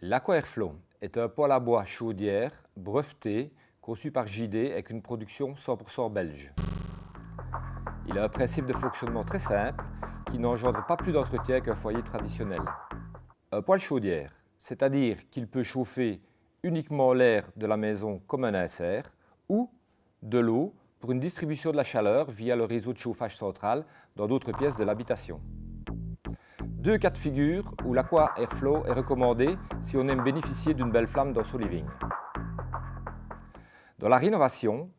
L'Aqua-Airflow est un poêle à bois chaudière breveté conçu par JD avec une production 100% belge. Il a un principe de fonctionnement très simple qui n'engendre pas plus d'entretien qu'un foyer traditionnel. Un poêle chaudière, c'est-à-dire qu'il peut chauffer uniquement l'air de la maison comme un insert ou de l'eau pour une distribution de la chaleur via le réseau de chauffage central dans d'autres pièces de l'habitation. Deux cas de figure où l'Aqua-Airflow est recommandé si on aime bénéficier d'une belle flamme dans son living. Dans la rénovation,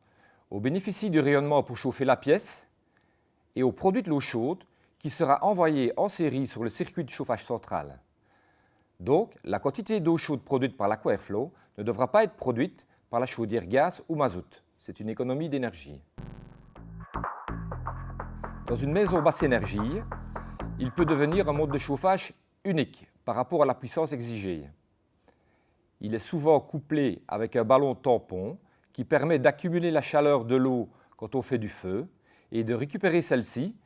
on bénéficie du rayonnement pour chauffer la pièce et on produit de l'eau chaude qui sera envoyée en série sur le circuit de chauffage central. Donc, la quantité d'eau chaude produite par l'Aqua-Airflow ne devra pas être produite par la chaudière gaz ou mazout. C'est une économie d'énergie. Dans une maison basse énergie, il peut devenir un mode de chauffage unique par rapport à la puissance exigée. Il est souvent couplé avec un ballon tampon qui permet d'accumuler la chaleur de l'eau quand on fait du feu et de récupérer celle-ci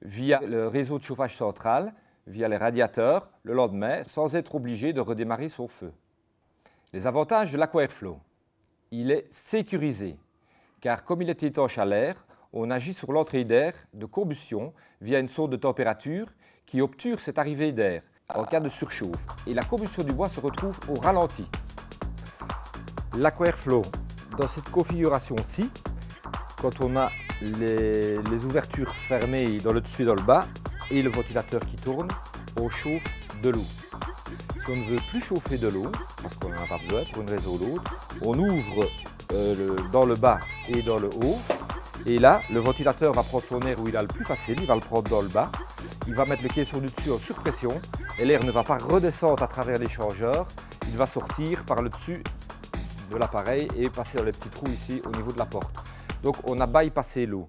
via le réseau de chauffage central, via les radiateurs, le lendemain, sans être obligé de redémarrer son feu. Les avantages de l'Aqua-Airflow. Il est sécurisé, car comme il est étanche à l'air, on agit sur l'entrée d'air de combustion via une sonde de température qui obture cette arrivée d'air en cas de surchauffe et la combustion du bois se retrouve au ralenti. L'Aqua-Airflow, dans cette configuration-ci, quand on a les ouvertures fermées dans le dessus et dans le bas et le ventilateur qui tourne, on chauffe de l'eau. Si on ne veut plus chauffer de l'eau, parce qu'on n'en a pas besoin pour une raison ou l'autre, on ouvre dans le bas et dans le haut. Et là, le ventilateur va prendre son air où il a le plus facile, il va le prendre dans le bas. Il va mettre le caisson du dessus en surpression et l'air ne va pas redescendre à travers l'échangeur. Il va sortir par le dessus de l'appareil et passer dans les petits trous ici au niveau de la porte. Donc on a bypassé l'eau.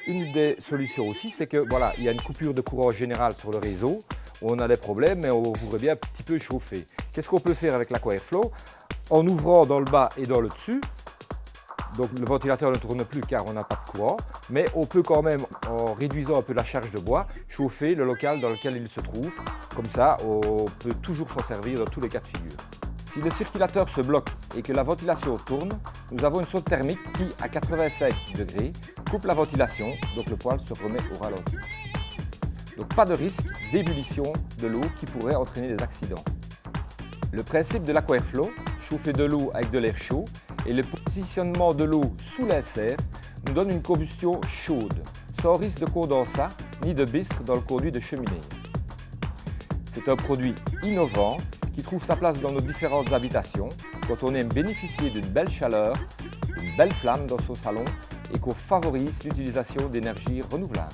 Une des solutions aussi, c'est que voilà, il y a une coupure de courant général sur le réseau. On a des problèmes, mais on voudrait bien un petit peu chauffer. Qu'est-ce qu'on peut faire avec l'Aqua-Airflow? En ouvrant dans le bas et dans le dessus, donc le ventilateur ne tourne plus car on n'a pas de courant, mais on peut quand même, en réduisant un peu la charge de bois, chauffer le local dans lequel il se trouve. Comme ça, on peut toujours s'en servir dans tous les cas de figure. Si le circulateur se bloque et que la ventilation tourne, nous avons une sonde thermique qui, à 85 degrés, coupe la ventilation, donc le poêle se remet au ralenti. Donc pas de risque d'ébullition de l'eau qui pourrait entraîner des accidents. Le principe de l'Aqua-Airflow, chauffer de l'eau avec de l'air chaud, et le positionnement de l'eau sous l'insert nous donne une combustion chaude, sans risque de condensat ni de bistre dans le conduit de cheminée. C'est un produit innovant qui trouve sa place dans nos différentes habitations quand on aime bénéficier d'une belle chaleur, d'une belle flamme dans son salon et qu'on favorise l'utilisation d'énergies renouvelables.